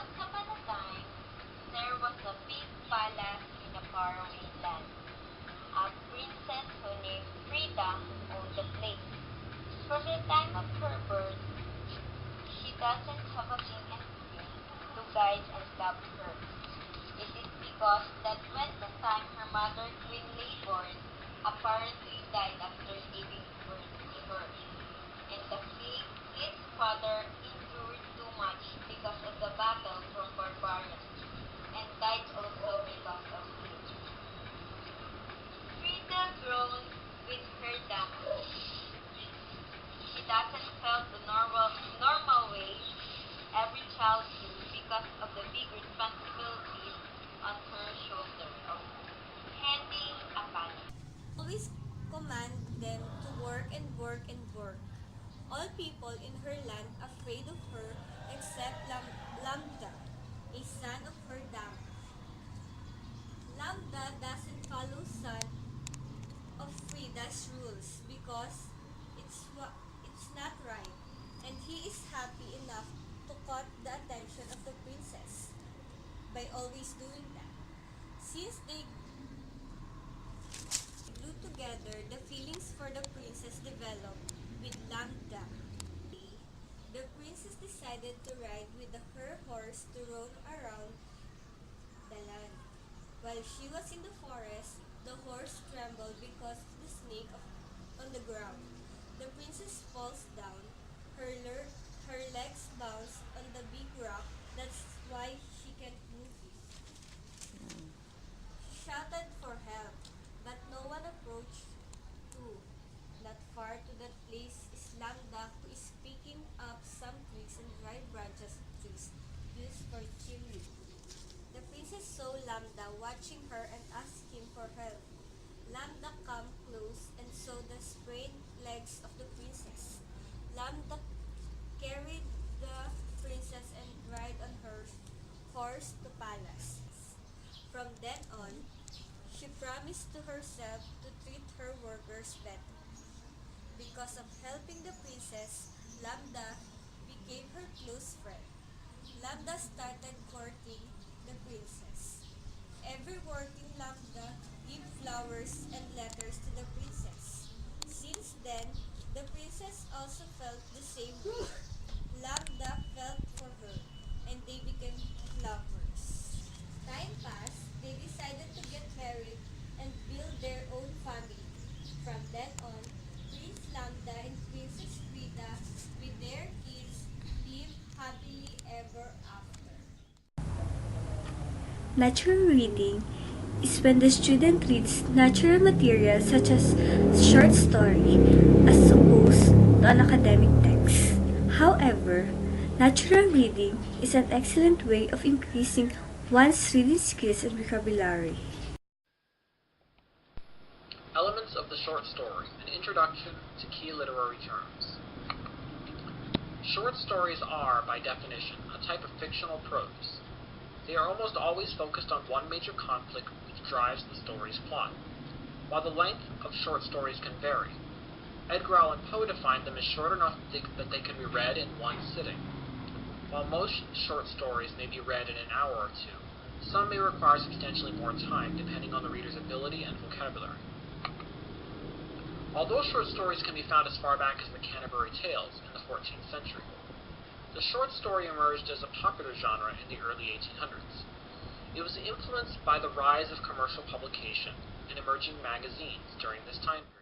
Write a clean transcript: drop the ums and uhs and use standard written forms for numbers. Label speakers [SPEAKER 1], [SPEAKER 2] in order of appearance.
[SPEAKER 1] Once upon a time, there was a big palace in a faraway land. A princess who named Frida owned the place. From the time of her birth, she doesn't have a king and queen to guide and love her. It is because that when the time her mother Queen labored, apparently died after giving birth to her. And the king, his father, endured too much because of the battle from barbarians, and died also because of it. Frida grown with her damage. She doesn't feel the normal way every child do because of the big responsibilities on her shoulder of handing a palace. Always command them to work and work and work. All people in her land afraid of her except Lambda, a son of her dam. Lambda doesn't follow son of Frida's rules because it's not right, and he is happy enough to cut the attention of the princess by always doing that. Since they grew together, the feelings for the princess developed with Lambda. The princess decided to ride with her horse to roam around the land. While she was in the forest, the horse trembled because of the snake on the ground. The princess falls down. Her legs bounce on the big rock. That's why she can't move it. She shouted for help, but no one approached too. Not far to that place is Lambda, who is picking up some twigs and dry branches of trees used for chimney. The princess saw Lambda watching her and asked him for help. Lambda came close and saw the sprained legs of the princess. Lambda carried the princess and ride on her horse to palace. From then on, she promised to herself to treat her workers better. Because of helping the princess, Lambda became her close friend. Lambda started courting the princess. Every working Lambda gave flowers and letters to the princess. Since then, the princess also felt the same way. Lambda felt for her, and they became lovers. Time passed, they decided to get married and build their own family. From then on, Prince Lambda and Princess Frida, with their kids, lived happily ever after.
[SPEAKER 2] Natural reading is when the student reads natural material such as short story as opposed to an academic text. However, natural reading is an excellent way of increasing one's reading skills and vocabulary.
[SPEAKER 3] Elements of the short story, an introduction to key literary terms. Short stories are, by definition, a type of fictional prose. They are almost always focused on one major conflict which drives the story's plot. While the length of short stories can vary, Edgar Allan Poe defined them as short enough that they can be read in one sitting. While most short stories may be read in an hour or two, some may require substantially more time depending on the reader's ability and vocabulary. Although short stories can be found as far back as the Canterbury Tales in the 14th century, the short story emerged as a popular genre in the early 1800s. It was influenced by the rise of commercial publication and emerging magazines during this time period.